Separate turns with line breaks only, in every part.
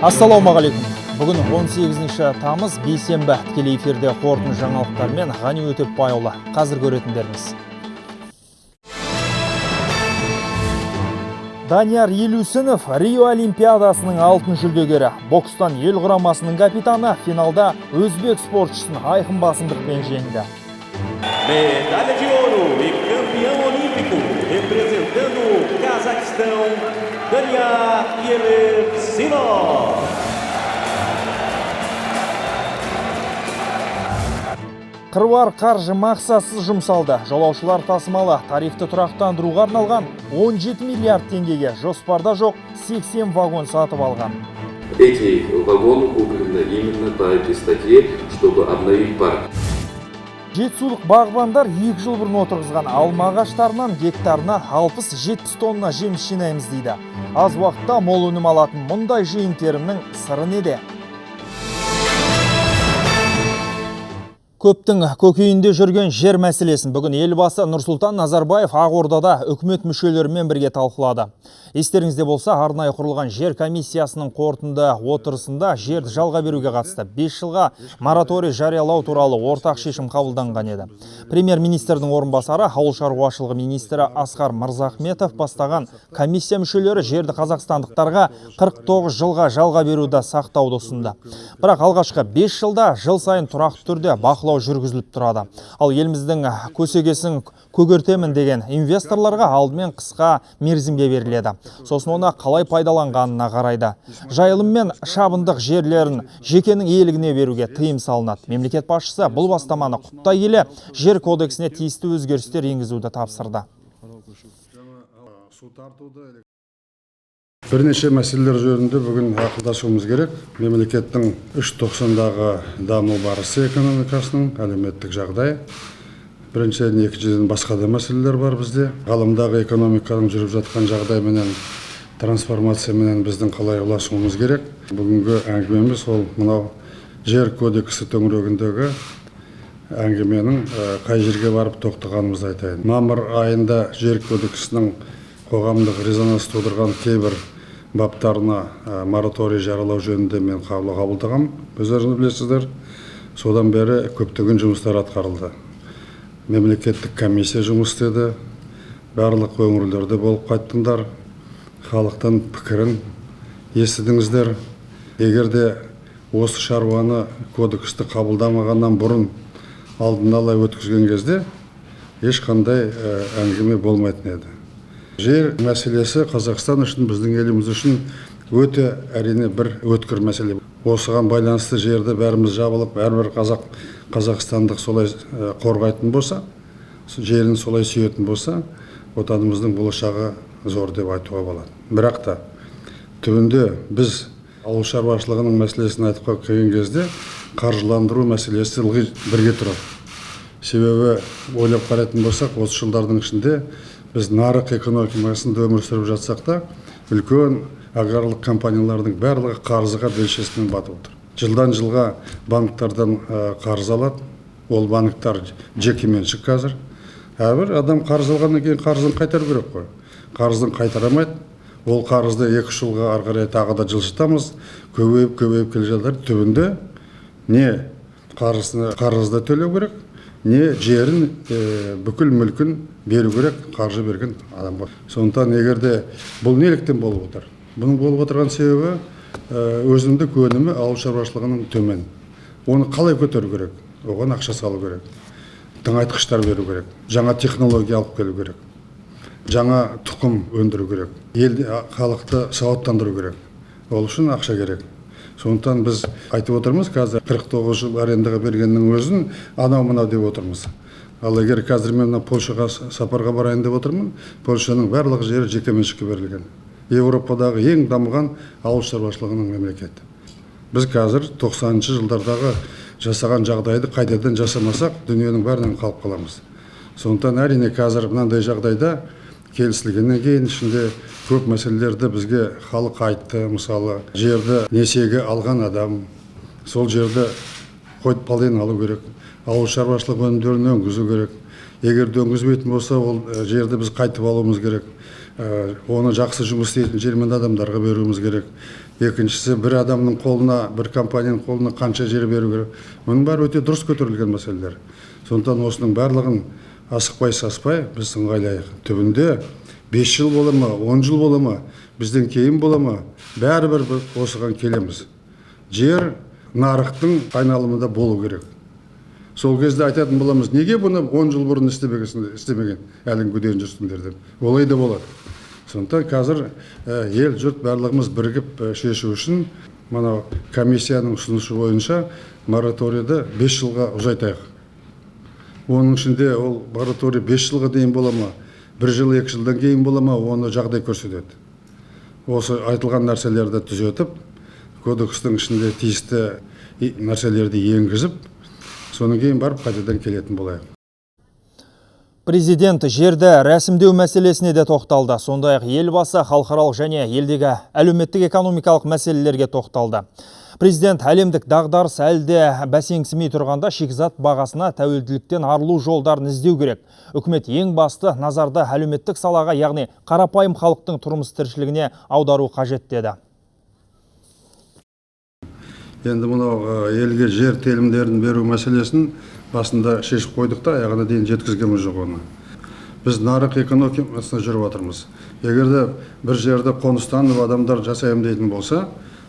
Ассалаумағалейкум. Бүгін 18 тамыз бейсенбі тікелей эфирде қорытынды жаңалықтармен Ғани Өтепбайұлы. Қазір көретіндеріңіз. Данияр Елеусінов Рио Олимпиадасының алтын жүлдегері. Бокстан ел құрамасының капитаны финалда өзбек спортшысын айқын басымдықпен жеңді.
Medalha de ouro e campeão olímpico, representando o Cazaquistão, Daniyar Elefsinov.
Қыруар қаржы мақсатсыз жұмсалды. Жолаушылар тасымалы тарифті тұрақтандыруға арналған 17 миллиард теңгеге жоспарда жоқ 80 вагон сатып алған.
Эти вагоны куплены именно по этой статье, чтобы обновить парк.
Жетісулық бағбандар 2 жыл бұрын отырғызған алма ағаштарынан гектарына 60-70 тонна жеміс жинаймыз дейді. Аз уақытта мол өнім алатын мұндай жиын терімнің сыры неде? Көптің көкейінде жүрген жер мәселесін бүгін елбасы Нұрсұлтан Назарбаев Ақордада үкімет мүшелерімен бірге талқылады. Естеріңізде болса, арнайы құрылған жер комиссиясының қорытынды отырысында жерді жалға беруге қатысты 5 жылға мораторий жариялау туралы ортақ шешім қабылданған еді. Премьер-министрдің орынбасары, ауыл шаруашылығы министрі Асқар Мырзахметов бастаған комиссия мүшелері жерді қазақстандықтарға 49 жылға жалға беруді сақтауды ұсынды. Бірақ алғашқы 5 жылда жыл сайын тұрақты түрде бақылау жүргізіліп тұрады. Ал еліміздің көсегесін көгертемін деген инвесторларға алдымен қысқа мерзімге беріледі. Сосын оны қалай пайдаланғанына қарайды. Жайылым мен шабындық жерлерін жекенің иелігіне беруге тыйым салынады. Мемлекет басшысы бұл бастаманы құптай келе жер кодексіне тиісті өзгерістер енгізуді тапсырды.
Бірнеше мәселелер жөнінде бүгін ақылдасуымыз керек. Мемлекеттің 3.90-дағы даму барысы экономикасының, әлеуметтік жағдай. Біріншіден, екіншіден басқа да мәселелер бар бізде. Ғаламдағы экономиканың жүріп жатқан жағдай менен, трансформация менен біздің қалай ұласуымыз керек. Бүгінгі әңгімеміз ол мынау жер кодексі төңірегіндегі әңгіменің қай жерге барып тоқтағанымызды айтайын. Мамыр айында жер кодексінің қоғамдық резонанс тудырған кейбір баптарына мораторий жариялау жөнінде мен қабылдағам. Өздеріңіз білесіздер, содан бері көптеген жұмыстар атқарылды. Мемлекеттік комиссия жұмыс істеді, барлық өңірлерде болып қайттыңдар, халықтың пікірін естідіңіздер. Егер де осы шаруаны кодексті қабылдамағаннан бұрын алдын ала өткізген кезде ешқандай әңгіме болмайтын еді. Жер мәселесі Қазақстан үшін, біздің еліміз үшін өте әрине бір өткір мәселе. Осыған байланысты жерді бәріміз жабылып, әрбір қазақстандық солай қорғайтын болса, жерін солай сүйетін болса, отанымыздың болашағы зор деп айтуға болады. Бірақ та түбінде біз ауыл шаруашылығының мәселесін айтып келген кезде қаржыландыру мәселесі бірге тұрады. Себебі ойлап қарайтын болсақ, осы жылдардың ішінде біз нарық экономикасында өмір сүріп жатсақ та, үлкен аграрлық компаниялардың барлығы қарызға белшесімен батып отыр. Жылдан жылға банктардан қарыз алады. Ол банктар жекеменшік қазір. Әрбір адам қарыз алғаннан кейін қарызын қайтару керек қой. Қарызын қайтарамайды. Ол қарызды 2 жылға ары қарай тағы да жылжытамыз. Көбейіп келе жатыр. Түбінде не қарызды төлеу керек, не жерін бүкіл мүлкін беру керек қаржы берген адамға. Сондықтан егерде бұл неліктен болып отыр? Бұның болып отырған себебі өзіндік өнімі ауыл шаруашылығының төмен. Оны қалай көтеру керек? Оған ақша салу керек. Тыңайтқыштар беру керек. Жаңа технология алып келу керек. Жаңа тұқым өндіру керек. Елді халықты сауаттандыру керек. Ол үшін ақша керек. Сондықтан біз айтып отырмыз, қазір 49 жыл арендаға бергеннің өзін анау-мынау деп отырмыз. Ал егер қазір мен Польшаға сапарға барайын деп отырмын, Польшаның барлық жері жекеменшікке берілген. Еуропадағы ең дамыған ауыл шаруашылығының мемлекеті. Біз қазір 90-шы жылдардағы жасаған жағдайды қайтадан жасамасақ, дүниенің бәрінен қалып қаламыз. Сондықтан әрине қазір мынандай жағдайда келісілгеннен кейін ішінде көп мәселелерді бізге халық айтты. Мысалы, жерді несиеге алған адам, сол жерді қойып пален алу керек. Ауыл шаруашылық өнімдерін өңгізу керек. Егер өңгізбейтін болса, ол жерді біз қайтып алуымыз керек. Оны жақсы жұмыс істейтін жермен адамдарға беруіміз керек. екіншісі бір адамның қолына, бір компанияның қолына қанша жер беру керек. Мұның бәрі өте дұрыс көтерілген мәселелер. Сондықтан осының барлығын асықпай саспай біз ыңғайлайық. Түбінде 5 жыл бола ма, 10 жыл бола ма, бізден кейін бола ма, бәрібір осыған келеміз. Жер нарықтың айналымында болу керек. Сол кезде айтатын боламыз, неге бұны 10 жыл бұрын істемеген, әліңгі дейін жүрсіңдер деп. Олай да болады. Сондықтан қазір ел жұрт барлығымыз бірігіп шешу үшін мына комиссияның ұсынысы бойынша мораторийді 5 жылға ұзайтайық. Оның ішінде ол мораторий 5 жылға дейін бола ма, 1 жыл 2 жылдан кейін бола ма, оны жағдай көрсетеді. Осы айтылған нәрселерді түзетіп, кодекстің ішінде тиісті нәрселерді енгізіп, соның кейін барып қайтадан келетін болайық.
Президент жерді рәсімдеу мәселесіне де тоқталды. Сондай-ақ елбасы халықаралық және елдегі әлеуметтік экономикалық мәселелерге тоқталды. Президент әлемдік дағдарыс әлде бәсеңсімей тұрғанда шикізат бағасына тәуелділіктен арылу жолдарын іздеу керек. Үкімет ең басты назарды әлеуметтік салаға, яғни қарапайым халықтың тұрмыс тіршілігіне аудару қажет деді.
Енді мынау елге жер телімдерін беру мәселесін басында шешіп қойдық та, аяғына дейін жеткізгеніміз жоқ оны. Біз нарық экономикасына жүріп отырмыз. Егерде бір жерде қоныстанып адамдар жасайым дейтін болса,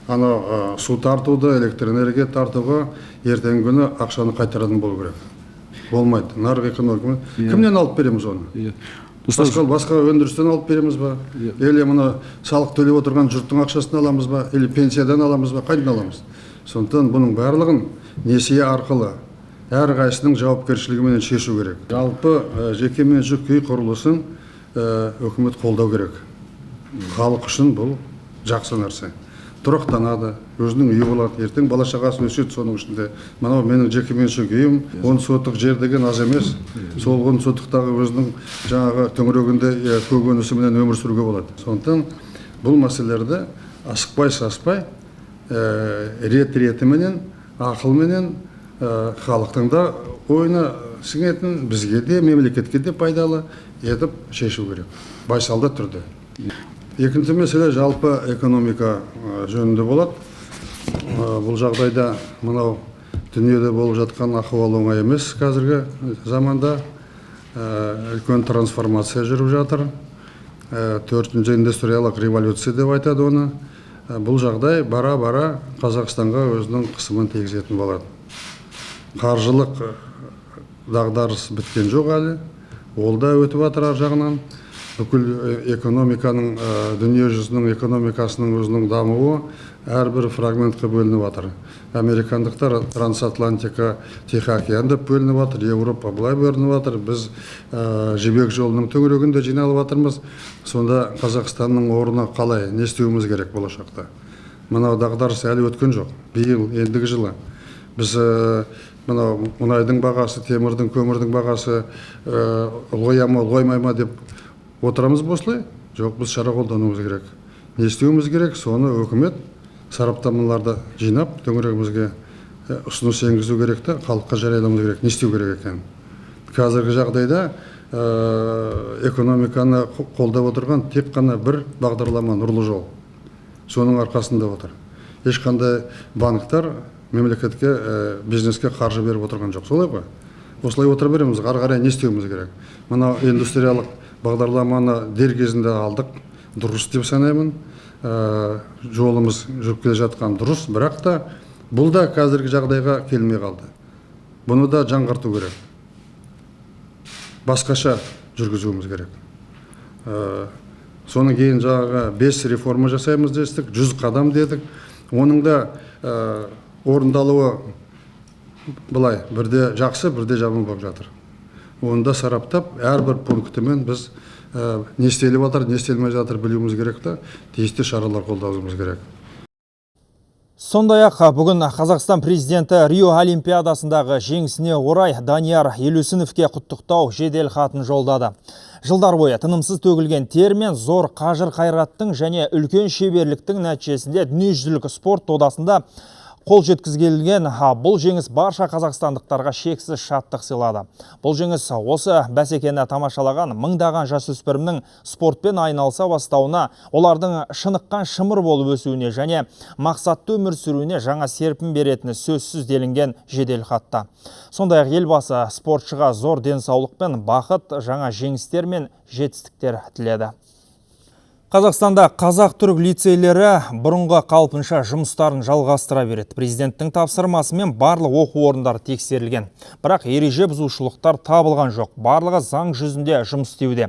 ана су тартуды, электр энергия тартуға ертеңгі күні ақшаны қайтаратын болу керек. Болмайды. Нарық экономика. Кімнен алып береміз оны? Басқа өндірістен алып береміз ба? Или мұны салық төлеп отырған жұрттың ақшасын аламыз ба? Или пенсиядан аламыз ба? Қайдан аламыз? Сондықтан бұның барлығын несие арқылы әр қайсының жауапкершілігімен шешу керек. Жалпы жекеменшік үй құрылысын үкімет қолдау керек. Халық үшін бұл жақсы нәрсе. Тұрақтанады, өзінің үйі болады, ертең бала шағасын өседі соның ішінде. Мынау менің жекеменшік үйім, 10 сотық жер деген аз емес. Сол 10 сотықтағы өзінің жаңағы төңірегінде көкөнісіменен өмір сүруге болады. Сондықтан бұл мәселелерді асықпай саспай, рет-ретіменен, ақылменен халықтың да ойына сіңетін, бізге де, мемлекетке де пайдалы етіп шешу керек. Байсалды түрде. Екінші мәселе жалпы экономика жөнінде болады. Бұл жағдайда мынау дүниеде болып жатқан ахуал оңай емес қазіргі заманда. Үлкен трансформация жүріп жатыр. 4-ші индустриялық революция деп айтады оны. Бұл жағдай бара-бара Қазақстанға өзінің қысымын тигізетін болады. Қаржылық дағдарыс біткен жоқ әлі. Ол да өтіп жатыр ар жағынан. Бүкіл экономиканың, дүние жүзінің экономикасының өзінің дамуы әрбір фрагментке бөлініп жатыр. Американдықтар трансатлантика, Тихоокеан деп бөлініп жатыр, Европа былай бөлініп жатыр. Біз жібек жолының төңірегінде жиналып жатырмыз. Сонда Қазақстанның орны қалай, не істеуіміз керек болашақта? Мынау дағдарыс әлі өткен жоқ. Биыл, ендігі жылы. Біз мынау мұнайдың бағасы, темірдің, көмірдің бағасы ұлғая ма, ұлғаймай ма деп отырамыз осылай? Жоқ, біз шара қолдануымыз керек. Не істеуіміз керек? Соны үкімет сараптамаларды жинап, төңірегімізге ұсыныс енгізу керек та, халыққа жарияламыз керек. Не істеу керек екен? Қазіргі жағдайда экономиканы қолдап отырған тек қана бір бағдарлама, нұрлы жол. Соның арқасында отыр. Ешқандай банктар мемлекетке, бизнеске қаржы беріп отырған жоқ. Солай ғой? Осылай отыра береміз, ары-қарай не істеуіміз керек? Мына индустриялық бағдарламаны дер кезінде алдық, дұрыс деп санаймын. Жолымыз жүріп келе жатқан дұрыс, бірақ та бұл да қазіргі жағдайға келмей қалды. Бұны да жаңғырту керек. Басқаша жүргізуіміз керек. Соның кейін жаңағы 5 реформа жасаймыз дестік, 100 қадам дедік. Оның да орындалуы былай, бірде жақсы, бірде жаман болып жатыр. Оны да сараптап, әрбір пунктімен біз не істеліп жатыр, не істелмей жатыр білуіміз керек та, тиісті шаралар қолдануымыз керек.
Сондай-ақ бүгін Қазақстан президенті Рио Олимпиадасындағы жеңісіне орай Данияр Елеусіновке құттықтау жедел хатын жолдады. Жылдар бойы тынымсыз төгілген тер мен зор қажыр қайраттың және үлкен шеберліктің нәтижесінде дүниежүзілік спорт додасында қол жеткізілген бұл жеңіс барша қазақстандықтарға шексіз шаттық сыйлады. Бұл жеңіс осы бәсекені тамашалаған мыңдаған жасөспірімнің спортпен айналыса бастауына, олардың шыныққан шымыр болып өсуіне және мақсатты өмір сүруіне жаңа серпін беретіні сөзсіз делінген жедел хатта. Сондай-ақ елбасы спортшыға зор денсаулық пен бақыт, жаңа жеңістер мен жетістіктер тіледі. Қазақстанда қазақ-түрік лицейлері бұрынғы қалпынша жұмыстарын жалғастыра береді. Президенттің тапсырмасымен барлық оқу орындары тексерілген. Бірақ ереже бұзушылықтар табылған жоқ. Барлығы заң жүзінде жұмыс істеуде.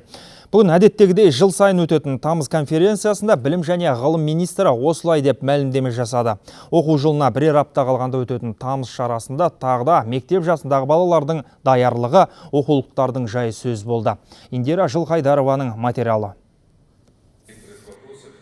Бүгін әдеттегідей жыл сайын өтетін тамыз конференциясында білім және ғылым министрі осылай деп мәлімдеме жасады. Оқу жылына бірер апта қалғанда өтетін тамыз шарасында тағда мектеп жасындағы балалардың даярлығы, оқулықтардың жайы сөз болды. Индира Жылқайдарованың материалы.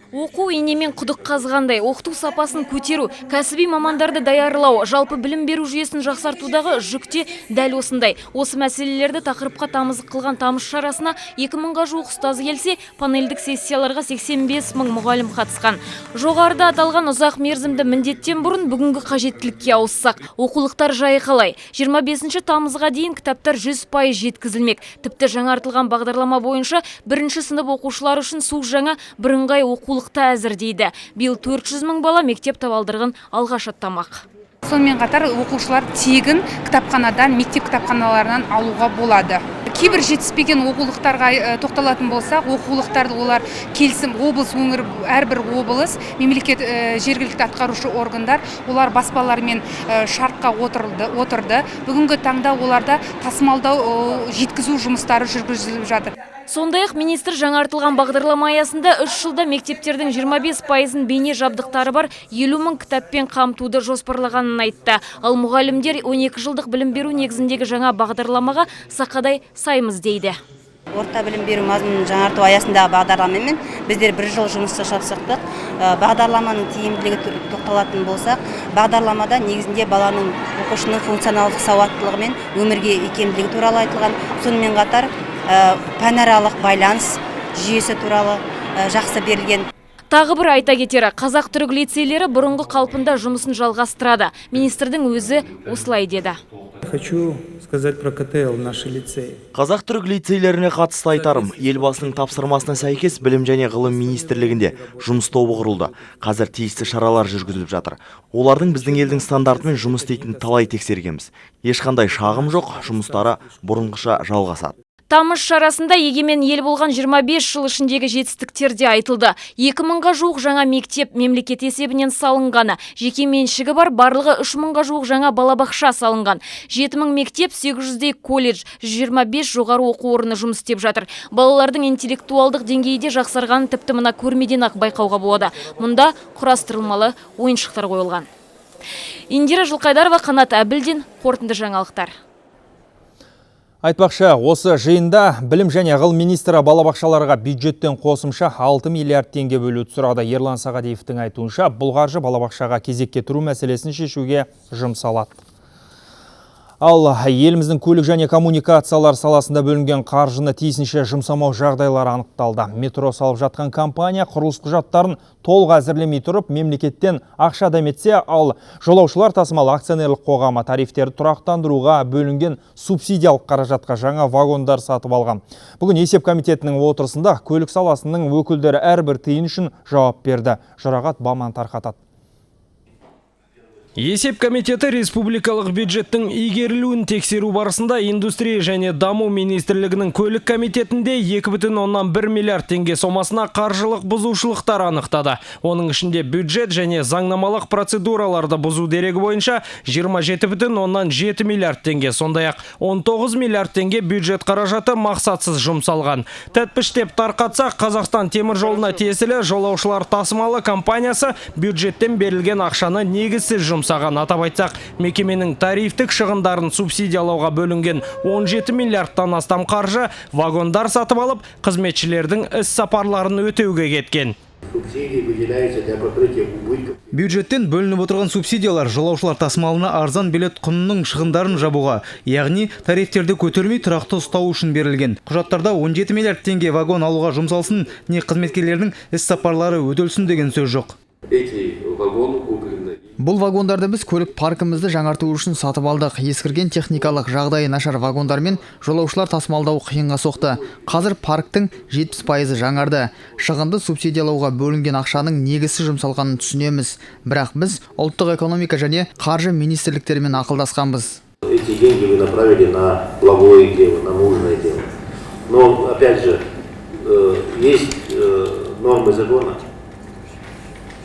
Оқу инемен құдық қазғандай, оқыту сапасын көтеру, кәсіби мамандарды даярлау, жалпы білім беру жүйесін жақсартудағы жүкте дәл осындай. Осы мәселелерді тақырыпқа тамызық қылған тамыз шарасына 2000-ға жуық ұстаз келсе, панельдік сессияларға 85 мың мұғалім қатысқан. Жоғарыда аталған ұзақ мерзімді міндеттен бұрын бүгінгі қажеттілікке ауыссақ, оқулықтар жайы қалай? 25 тамызға дейін кітаптар 100% жеткізілмек. Тіпті жаңартылған бағдарлама бойынша бірінші сынып оқушылары үшін су жаңа бірыңғай оқулықта әзір дейді. Биыл 400 мың бала мектеп табалдырығын алғаш аттамақ.
Сонымен қатар оқушылар тегін кітапханадан, мектеп кітапханаларынан алуға болады. Кейбір жетіспеген оқулықтарға тоқталатын болсақ, оқулықтарды олар келісім облыс өңір, әрбір облыс, мемлекет жергілікті атқарушы органдар, олар баспалармен шартқа отырды. Бүгінгі таңда оларда тасымалдау, жеткізу жұмыстары жүргізіліп жатыр.
Сондай-ақ министр жаңартылған бағдарлама аясында 3 жылда мектептердің 25%-ын бейне жабдықтары бар 50 мың кітаппен қамтуды жоспарлағанын айтты. Ал мұғалімдер 12 жылдық білім беру негізіндегі жаңа бағдарламаға сақадай саймыз дейді.
Орта білім беру мазмұнын жаңарту аясындағы бағдарламамен біздер 1 жыл жұмыс жасақтық. Бағдарламаның тиімділігі тоқталатын болсақ, бағдарламада негізінде баланың оқушының функционалдық сауаттылығы мен өмірге икемділігі туралы айтылған. Сонымен қатар пәнаралық байланыс жүйесі туралы жақсы берілген.
Тағы бір айта кетері, қазақ-түрік лицейлері бұрынғы қалпында жұмысын жалғастырады. Министрдің өзі осылай деді.
Хочу сказать про КТЛ, наши лицеи.
Қазақ-түрік лицейлеріне қатысты айтарым. Елбасының тапсырмасына сәйкес білім және ғылым министрлігінде жұмыс тобы құрылды. Қазір тиісті шаралар жүргізіліп жатыр. Олардың біздің елдің стандартымен жұмыс істейтін талай тексергенбіз. Ешқандай шағым жоқ, жұмыстары бұрынғыша жалғасады.
Тамыз шарасында егемен ел болған 25 жыл ішіндегі жетістіктер де айтылды. 2000-ға жуық жаңа мектеп мемлекет есебінен салынғаны, жеке меншігі бар барлығы 3000-ға жуық жаңа балабақша салынған. 7000 мектеп, 800-дей колледж, 125 жоғары оқу орны жұмыс істеп жатыр. Балалардың интеллектуалдық деңгейде жақсарғанын тіпті мына көрмеден ақ байқауға болады. Мұнда құрастырылмалы ойыншықтар қойылған. Индира Жылқайдарова, Қанат Әбілдин, қорытынды жаңалықтар.
Айтпақшы, осы жиында білім және ғылым министрі балабақшаларға бюджеттен қосымша 6 миллиард теңге бөлуді сұрады. Ерлан Сағадиевтің айтуынша, бұл қаржы балабақшаға кезекке тұру мәселесін шешуге жұмсалады. Ал еліміздің көлік және коммуникациялар саласында бөлінген қаржыны тиісінше жұмсамау жағдайлары анықталды. Метро салып жатқан компания құрылыс құжаттарын толық әзірлемей тұрып, мемлекеттен ақша дәметсе, ал жолаушылар тасымалы акционерлік қоғамы тарифтерді тұрақтандыруға бөлінген субсидиялық қаражатқа жаңа вагондар сатып алған. Бүгін есеп комитетінің отырысында көлік саласының өкілдері әрбір тиын үшін жауап берді. Жұрағат Баман тарқатады.
Есеп комитеті республикалық бюджеттің игерілуін тексеру барысында индустрия және даму министрлігінің көлік комитетінде 2,1 миллиард теңге сомасына қаржылық бұзушылықтар анықтады. Оның ішінде бюджет және заңнамалық процедураларды бұзу дерегі бойынша 27,7 миллиард теңге, сондай-ақ 19 миллиард теңге бюджет қаражаты мақсатсыз жұмсалған. Тәтпіштеп тарқатсақ, Қазақстан темір жолына тиесілі жолаушылар тасымалы компаниясы бюджеттен берілген ақшаны негізсіз жұмсалған. Атап айтсақ, мекеменің тарифтік шығындарын субсидиялауға бөлінген 17 миллиардтан астам қаржы вагондар сатып алып, қызметшілердің іс сапарларын өтеуге кеткен.
Бюджеттен бөлініп отырған субсидиялар жолаушылар тасымалына арзан билет құнының шығындарын жабуға, яғни тарифтерді көтермей тұрақты ұстау үшін берілген. Құжаттарда 17 миллиард теңге вагон алуға жұмсалсын, не қызметкерлердің іс сапарлары өтелсін деген сөз жоқ.
Бұл вагондарды біз көлік паркімізді жаңарту үшін сатып алдық. Ескірген техникалық жағдайы нашар вагондармен жолаушылар тасымалдау қиынға соқты. Қазір парктің 70% жаңарды. Шығынды субсидиялауға бөлінген ақшаның негізсіз жұмсалғанын түсінеміз. Бірақ біз ұлттық экономика және қаржы министрліктерімен ақылдасқанбыз.
Эти деньги вы направили на благое дело, на нужное дело. Но, опять же, есть нормы закона.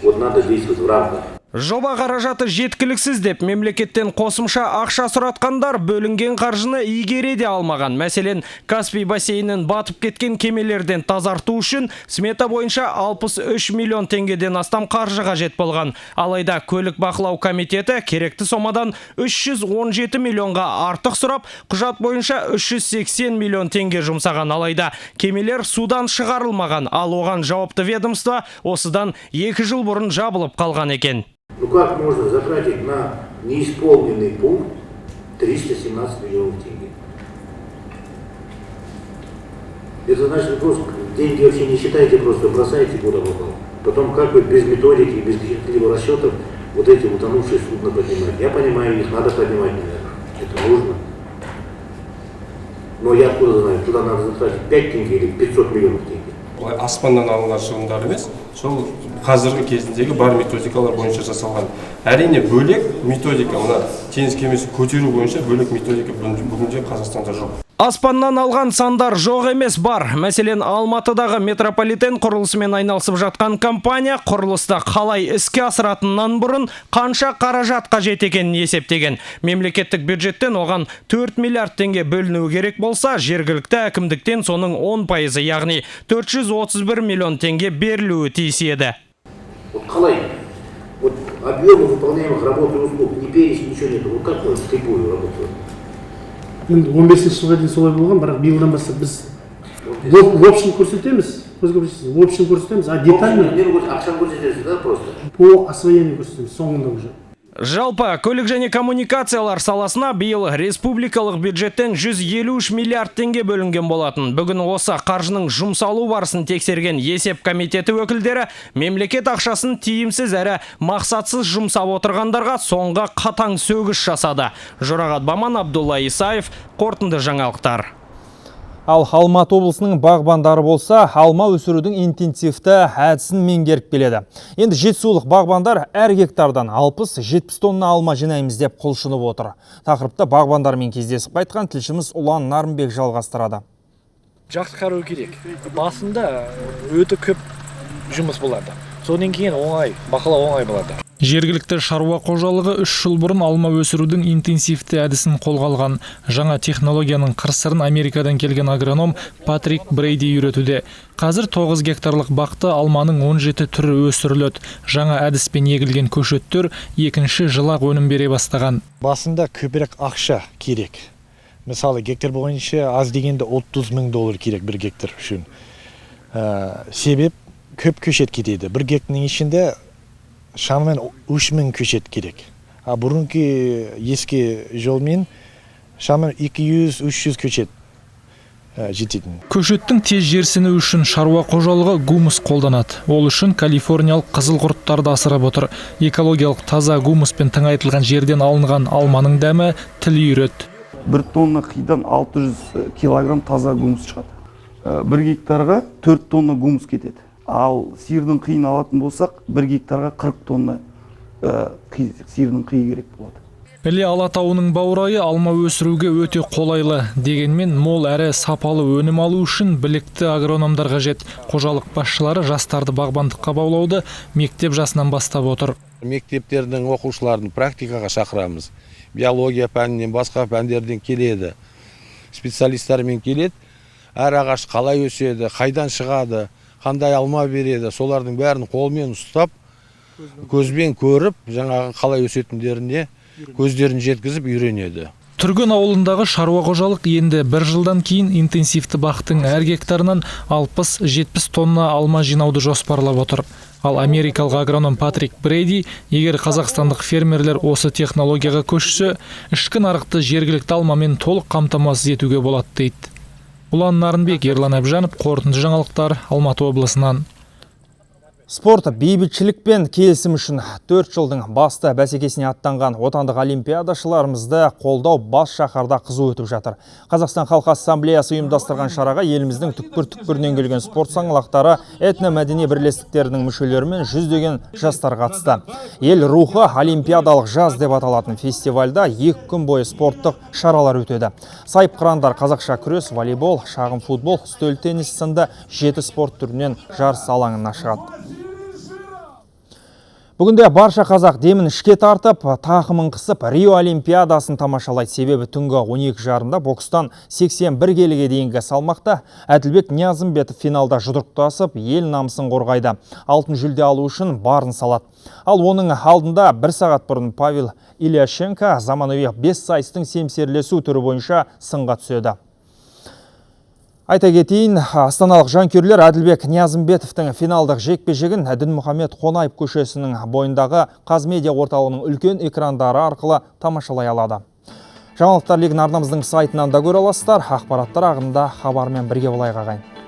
Вот надо действовать в рамках.
Жоба қаражаты жеткіліксіз деп мемлекеттен қосымша ақша сұратқандар бөлінген қаржыны игере алмаған. Мәселен, Каспий бассейнін батып кеткен кемелерден тазарту үшін смета бойынша 63 миллион теңгеден астам қаржы қажет болған. Алайда көлік бақылау комитеті керекті сомадан 317 миллионға артық сұрап, құжат бойынша 380 миллион теңге жұмсаған. Алайда кемелер судан шығарылмаған, ал оған жауапты ведомство осыдан 2 жыл бұрын жабылып қалған екен.
Ну как можно затратить на неисполненный пункт 317 миллионов тенге? Это значит, вы просто деньги вообще не считаете, просто бросаете куда попало. Потом как вы без методики, без каких-либо расчетов вот эти утонувшие судна поднимать? Я понимаю, их надо поднимать, наверное. Это нужно. Но я откуда знаю, туда надо затратить 5 тенге или 500 миллионов тенге?
Аспаннан алынған шығындар емес, сол қазіргі кезіндегі бар методикалар бойынша жасалған. Әрине бөлек методика, мына теңіз кемесін көтеру бойынша бөлек методика бүгінде Қазақстанда жоқ.
Аспаннан алған сандар жоқ емес бар. Мәселен, Алматыдағы метрополитен құрылысымен айналысып жатқан компания құрылысты қалай іске асыратыннан бұрын қанша қаражат қажет екенін есептеген. Мемлекеттік бюджеттен оған 4 миллиард теңге бөліну керек болса, жергілікті әкімдіктен соның 10%, яғни 431 миллион теңге берілуі тиіс еді.
Вот қалай? Вот объемы выполняемых работ и услуг, не перечень, ничего нет. Вот как мы вслепую работаем?
15 жылға дейін солай болған, бірақ биылдан бастап біз в общем көрсетеміз, в общем көрсетеміз, а детально
ақшаны көрсетесіз, да, просто?
По освоению көрсетеміз, соңында уже.
Жалпы, көлік және коммуникациялар саласына биыл республикалық бюджеттен 153 миллиард теңге бөлінген болатын. Бүгін осы қаржының жұмсалу барысын тексерген есеп комитеті өкілдері мемлекет ақшасын тиімсіз әрі мақсатсыз жұмсап отырғандарға соңғы қатаң сөгіс жасады. Жұрағат Баман, Абдулла Исаев, қорытынды жаңалықтар.
Ал Алматы облысының бағбандары болса, алма өсірудің интенсивті әдісін меңгеріп келеді. Енді жетісулық бағбандар әр гектардан 60-70 тонна алма жинаймыз деп құлшынып отыр. Тақырыпта бағбандармен кездесіп қайтқан тілшіміз Ұлан Нарымбек жалғастырады.
Жақсы қарау керек. Басында өте көп жұмыс болады. Содан кейін оңай, бақылау оңай болады.
Жергілікті шаруа қожалығы 3 жыл бұрын алма өсірудің интенсивті әдісін қолға алған. Жаңа технологияның қыр-сырын Америкадан келген агроном Патрик Брейди үйретуде. Қазір 9 гектарлық бақты алманың 17 түрі өсіріледі. Жаңа әдіспен егілген көшеттер екінші жылақ өнім бере бастаған.
Басында көбірек ақша керек. Мысалы, гектар бойынша аз дегенде $30,000 керек бір гектар үшін. Себеп көп көшет кетеді. Бір гектарның ішінде шамамен 3,000 көшет керек. Бұрынғы ескі жолмен шамамен 200-300 көшет жететін.
Көшеттің тез жерсіні үшін шаруа қожалығы гумус қолданады. Ол үшін калифорниялық қызыл құрттарды асырап отыр. Экологиялық таза гумуспен тыңайтылған жерден алынған алманың дәмі тіл үйрет.
1 тонна қидан 600 килограмм таза гумус шығады. 1 гектарға 4 тонна гумус кетеді. Ал сиырдың қиын алатын болсақ, 1 гектарға 40 тонна сиырдың қиы керек болады.
Іле Алатауының баурайы алма өсіруге өте қолайлы. Дегенмен мол әрі сапалы өнім алу үшін білікті агрономдар қажет. Қожалық басшылары жастарды бағбандыққа баулауды мектеп жасынан бастап отыр.
Мектептердің оқушыларын практикаға шақырамыз. Биология пәнінен, басқа пәндерден келеді. Специалистермен келеді. Әр ағаш қалай өседі, қайдан шығады, қандай алма береді, солардың бәрін қолмен ұстап, көзбен көріп, жаңағы қалай өсетіндеріне көздерін жеткізіп үйренеді.
Түрген ауылындағы шаруа қожалық енді 1 жылдан кейін интенсивті бақтың әр гектарынан 60-70 тонна алма жинауды жоспарлап отыр. Ал америкалық агроном Патрик Брейди, егер қазақстандық фермерлер осы технологияға көшсе, ішкі нарықты жергілікті алмамен толық қамтамасыз етуге болады дейді. Ұлан Нарынбек, Ерлан Әбжанов, қорытынды жаңалықтар, Алматы облысынан.
Спорт бейбітшілік пен келісім үшін 4 жылдың басты бәсекесіне аттанған отандық олимпиадашыларымызды қолдау бас шаһарда қызу өтіп жатыр. Қазақстан Халқы Ассамблеясы ұйымдастырған шараға еліміздің түкпір-түкпірінен келген спорт саңлақтары, этно-мәдени бірлестіктерінің мүшелерімен жүздеген жастар қатысты. Ел рухы олимпиадалық жаз деп аталатын фестивальда 2 күн бойы спорттық шаралар өтеді. Сайып қырандар, қазақша күрес, волейбол, шағын футбол, үстел теннис сынды 7 спорт түрінен жарыс алаңына шығады. Бүгінде барша қазақ демін ішке тартып, тақымын қысып, Рио Олимпиадасын тамашалайды. Себебі түнгі 12:30-да бокстан 81 келіге дейінгі салмақта Әділбек Ниязымбетов финалда жұдырықтасып, ел намысын қорғайды. Алтын жүлде алу үшін барын салады. Ал оның алдында 1 сағат бұрын Павел Иляшенко заманауи 5 сайыстың семсерлесу түрі бойынша сынға түседі. Айта кетейін, астаналық жанкүйерлер Әділбек Ниязымбетовтың финалдық жекпе-жегін Дінмұхамед Қонаев көшесінің бойындағы Қазмедиа орталығының үлкен экрандары арқылы тамашалай алады. Жаңалықтар легін арнамыздың сайтынан да көре аласыздар. Ақпараттар ағында хабармен бірге болайық ағайын.